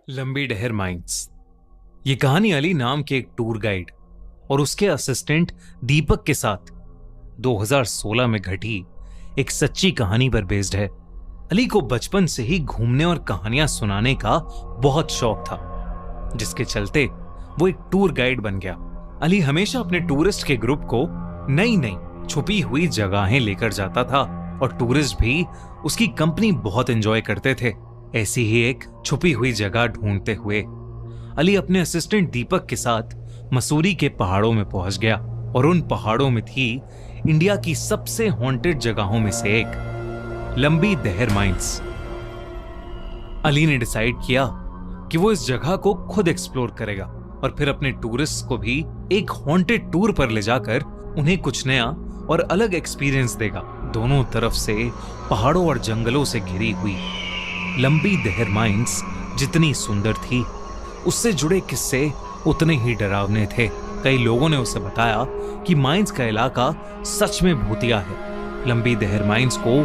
लंबी डहर माइंस। ये कहानी अली नाम के एक टूर गाइड और उसके असिस्टेंट दीपक के साथ 2016 में घटी एक सच्ची कहानी पर बेस्ड है। अली को बचपन से ही घूमने और कहानियां सुनाने का बहुत शौक था, जिसके चलते वो एक टूर गाइड बन गया। अली हमेशा अपने टूरिस्ट के ग्रुप को नई नई छुपी हुई जगहें लेकर जाता था और टूरिस्ट भी उसकी कंपनी बहुत एंजॉय करते थे। ऐसी ही एक छुपी हुई जगह ढूंढते हुए अली अपने असिस्टेंट दीपक के साथ मसूरी के पहाड़ों में पहुंच गया और उन पहाड़ों में थी इंडिया की सबसे हॉन्टेड जगहों में से एक, लंबी डहर माइंस। अली ने डिसाइड किया कि वो इस जगह को खुद एक्सप्लोर करेगा और फिर अपने टूरिस्ट को भी एक हॉन्टेड टूर पर ले जाकर उन्हें कुछ नया और अलग एक्सपीरियंस देगा। दोनों तरफ से पहाड़ों और जंगलों से घिरी हुई लंबी डहर माइंस जितनी सुंदर थी, उससे जुड़े किस्से उतने ही डरावने थे। कई लोगों ने उसे बताया कि माइंस का इलाका सच में भूतिया है। लंबी डहर माइंस को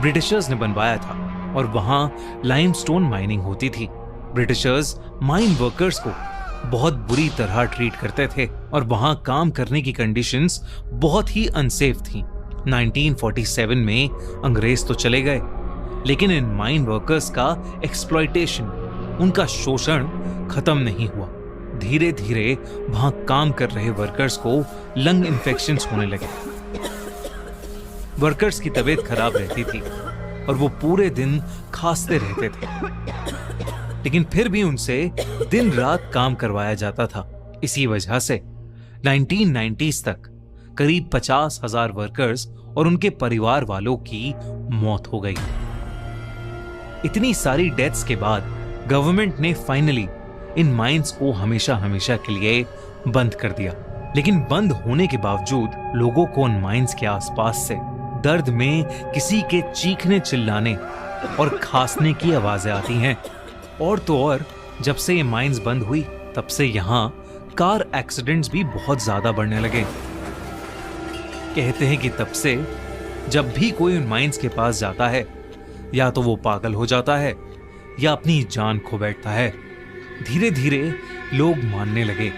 ब्रिटिशर्स ने बनवाया था और वहां लाइमस्टोन माइनिंग होती थी। ब्रिटिशर्स माइन वर्कर्स को बहुत बुरी तरह ट्रीट करते थे और वहां काम करने की कंडीशंस बहुत ही अनसेफ थी। 1947 में अंग्रेज तो चले गए, लेकिन इन माइन वर्कर्स का एक्सप्लॉयटेशन, उनका शोषण खत्म नहीं हुआ। धीरे धीरे वहां काम कर रहे वर्कर्स को लंग इन्फेक्शंस होने लगे। वर्कर्स की तबीयत खराब रहती थी और वो पूरे दिन खांसते रहते थे, लेकिन फिर भी उनसे दिन रात काम करवाया जाता था। इसी वजह से 1990s तक करीब 50,000 वर्कर्स और उनके परिवार वालों की मौत हो गई। इतनी सारी डेथ्स के बाद गवर्नमेंट ने फाइनली इन माइंस को हमेशा हमेशा के लिए बंद कर दिया। लेकिन बंद होने के बावजूद लोगों को उन माइंस के आसपास से दर्द में किसी के चीखने चिल्लाने और खांसने की आवाजें आती हैं। और तो और जब से ये माइंस बंद हुई तब से यहाँ कार एक्सीडेंट्स भी बहुत ज्यादा बढ़ने लगे। कहते हैं कि तब से जब भी कोई उन माइंस के पास जाता है, या तो वो पागल हो जाता है या अपनी जान खो बैठता है। धीरे धीरे लोग मानने लगे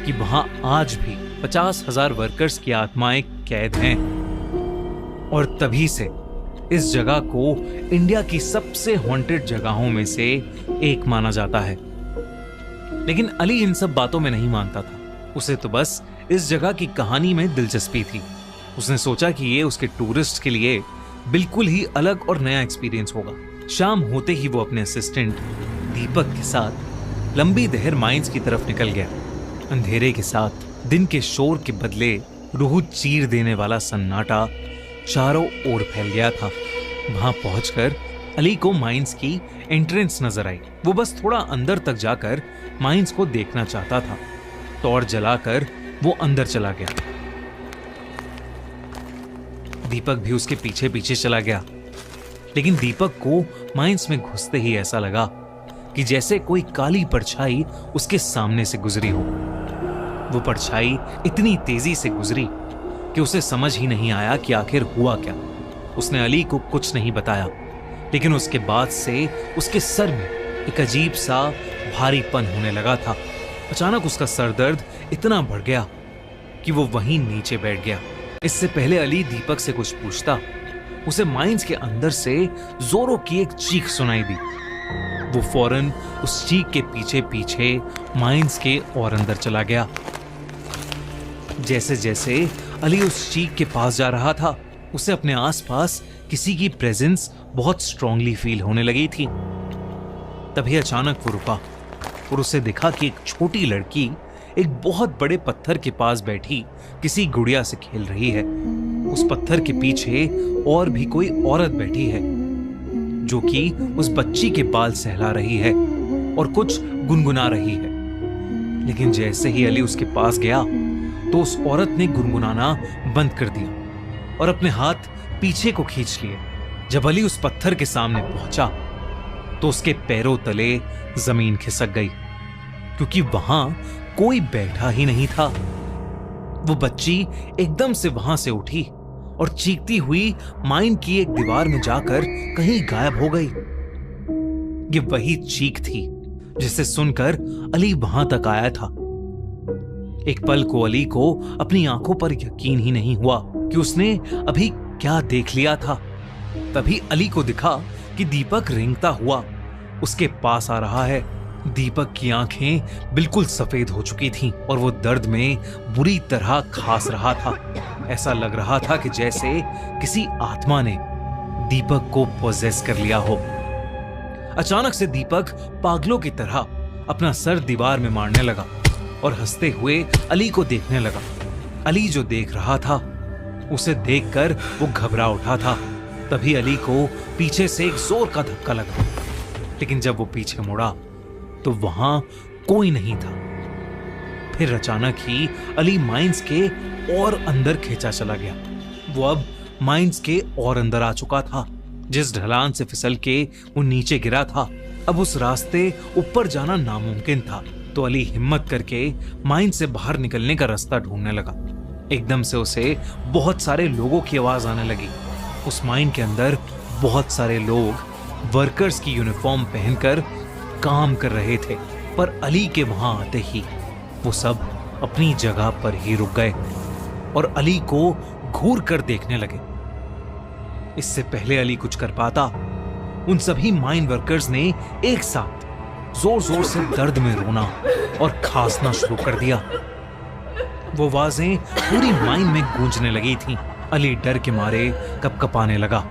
कि वहां आज भी 50,000 वर्कर्स की आत्माएं कैद हैं और तभी से इस जगह को इंडिया की सबसे हॉन्टेड जगहों में से एक माना जाता है। लेकिन अली इन सब बातों में नहीं मानता था। उसे तो बस इस जगह की कहानी में दिलचस्पी थी। उसने सोचा कि ये उसके टूरिस्ट के लिए बिल्कुल ही अलग और नया एक्सपीरियंस होगा। शाम होते ही वो अपने असिस्टेंट दीपक के साथ लंबी डहर माइंस की तरफ निकल गया। अंधेरे के साथ दिन के शोर के बदले रूह चीर देने वाला सन्नाटा चारों ओर फैल गया था। वहां पहुंचकर अली को माइंस की एंट्रेंस नजर आई। वो बस थोड़ा अंदर तक जाकर माइंस को देखना चाहता था। टॉर्च जलाकर वो अंदर चला गया। दीपक भी उसके पीछे पीछे चला गया। लेकिन दीपक को माइंस में घुसते ही ऐसा लगा कि जैसे कोई काली परछाई उसके सामने से गुजरी हो। वो परछाई इतनी तेजी से गुजरी कि उसे समझ ही नहीं आया कि आखिर हुआ क्या। उसने अली को कुछ नहीं बताया, लेकिन उसके बाद से उसके सर में एक अजीब सा भारीपन होने लगा था। अचानक उसका सर दर्द इतना बढ़ गया कि वो वहीं नीचे बैठ गया। इससे पहले अली दीपक से कुछ पूछता, उसे माइंस के अंदर से जोरों की एक चीख सुनाई दी। वो फौरन उस चीख के पीछे पीछे माइंस के और अंदर चला गया। जैसे जैसे अली उस चीख के पास जा रहा था, उसे अपने आसपास किसी की प्रेजेंस बहुत स्ट्रांगली फील होने लगी थी। तभी अचानक वो रुका और उसे दिखा कि एक छोटी लड़की एक बहुत बड़े पत्थर के पास बैठी किसी गुड़िया से खेल रही है। उस पत्थर के पीछे और भी कोई औरत बैठी है जो कि उस बच्ची के बाल सहला रही है और कुछ गुनगुना रही है। लेकिन जैसे ही अली उसके पास गया तो उस औरत ने गुनगुनाना बंद कर दिया और अपने हाथ पीछे को खींच लिए। जब अली उस पत्थर के सामने पहुंचा तो उसके पैरों तले जमीन खिसक गई, क्योंकि वहां कोई बैठा ही नहीं था। वो बच्ची एकदम से वहां से उठी और चीखती हुई माइन की एक दीवार में जाकर कहीं गायब हो गई। ये वही चीख थी जिसे सुनकर अली वहां तक आया था। एक पल को अली को अपनी आंखों पर यकीन ही नहीं हुआ कि उसने अभी क्या देख लिया था। तभी अली को दिखा कि दीपक रेंगता हुआ उसके पास आ रहा है। दीपक की आंखें बिल्कुल सफेद हो चुकी थीं और वो दर्द में बुरी तरह खास रहा था। ऐसा लग रहा था कि जैसे किसी आत्मा ने दीपक को पोजेस कर लिया हो। अचानक से दीपक पागलों की तरह अपना सर दीवार में मारने लगा और हंसते हुए अली को देखने लगा। अली जो देख रहा था उसे देखकर वो घबरा उठा था। तभी अली को पीछे से एक जोर का धक्का लगा, लेकिन जब वो पीछे मुड़ा तो वहां कोई नहीं था। फिर अचानक ही अली माइंस के और अंदर खींचा चला गया। वो अब माइंस के और अंदर आ चुका था। जिस ढलान से फिसल के वो नीचे गिरा था, अब उस रास्ते ऊपर जाना नामुमकिन था। तो अली हिम्मत करके माइंस से बाहर निकलने का रास्ता ढूंढने लगा। एकदम से उसे बहुत सारे लोगों की आवाज आने लगी। उस माइन के अंदर बहुत सारे लोग वर्कर्स की यूनिफॉर्म पहनकर काम कर रहे थे, पर अली के वहां आते ही वो सब अपनी जगह पर ही रुक गए और अली को घूर कर देखने लगे। इससे पहले अली कुछ कर पाता, उन सभी माइन वर्कर्स ने एक साथ जोर जोर से दर्द में रोना और खांसना शुरू कर दिया। वो आवाजें पूरी माइन में गूंजने लगी थीं। अली डर के मारे कपकपाने लगा।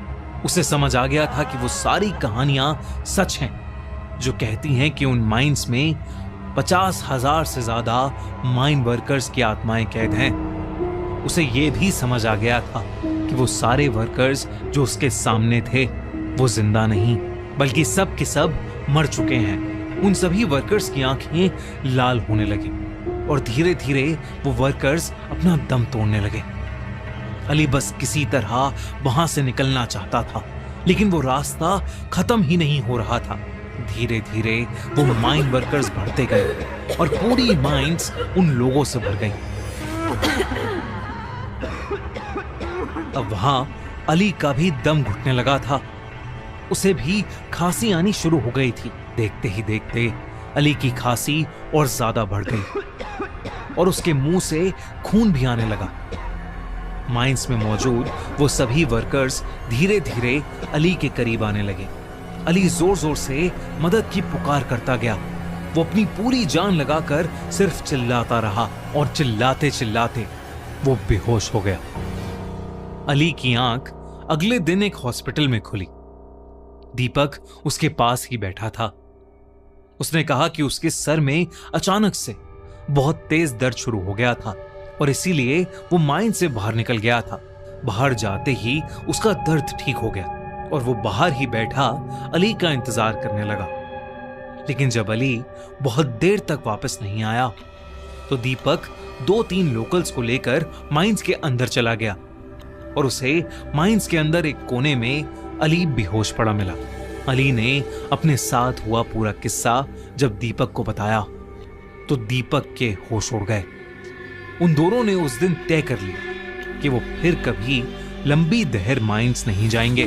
उसे समझ आ गया था कि वो सारी कहानियां सच हैं जो कहती हैं कि उन माइंस में 50,000 से ज्यादा माइन वर्कर्स की आत्माएं कैद हैं। उसे ये भी समझ आ गया था कि वो सारे वर्कर्स जो उसके सामने थे वो जिंदा नहीं, बल्कि सब के सब मर चुके हैं। उन सभी वर्कर्स की आंखें लाल होने लगी और धीरे धीरे वो वर्कर्स अपना दम तोड़ने लगे। अली बस किसी तरह वहां से निकलना चाहता था, लेकिन वो रास्ता खत्म ही नहीं हो रहा था। धीरे धीरे वो माइन वर्कर्स बढ़ते गए और पूरी माइंस उन लोगों से भर गई। अब वहां अली का भी दम घुटने लगा था। उसे भी खांसी आनी शुरू हो गई थी। देखते ही देखते अली की खांसी और ज्यादा बढ़ गई और उसके मुंह से खून भी आने लगा। माइंस में मौजूद वो सभी वर्कर्स धीरे धीरे अली के करीब आने लगे। अली जोर जोर से मदद की पुकार करता गया। वो अपनी पूरी जान लगाकर सिर्फ चिल्लाता रहा और चिल्लाते चिल्लाते वो बेहोश हो गया। अली की आंख अगले दिन एक हॉस्पिटल में खुली। दीपक उसके पास ही बैठा था। उसने कहा कि उसके सर में अचानक से बहुत तेज दर्द शुरू हो गया था और इसीलिए वो माइन से बाहर निकल गया था। बाहर जाते ही उसका दर्द ठीक हो गया और वो बाहर ही बैठा अली का इंतजार करने लगा। लेकिन जब अली बहुत देर तक वापस नहीं आया तो दीपक 2-3 लोकल्स को लेकर माइंस के अंदर चला गया और उसे माइंस के अंदर एक कोने में अली बेहोश पड़ा मिला। अली ने अपने साथ हुआ पूरा किस्सा जब दीपक को बताया तो दीपक के होश उड़ गए। उन दोनों ने उस दिन तय कर लिया कि वो फिर कभी लंबी दहर माइंस नहीं जाएंगे।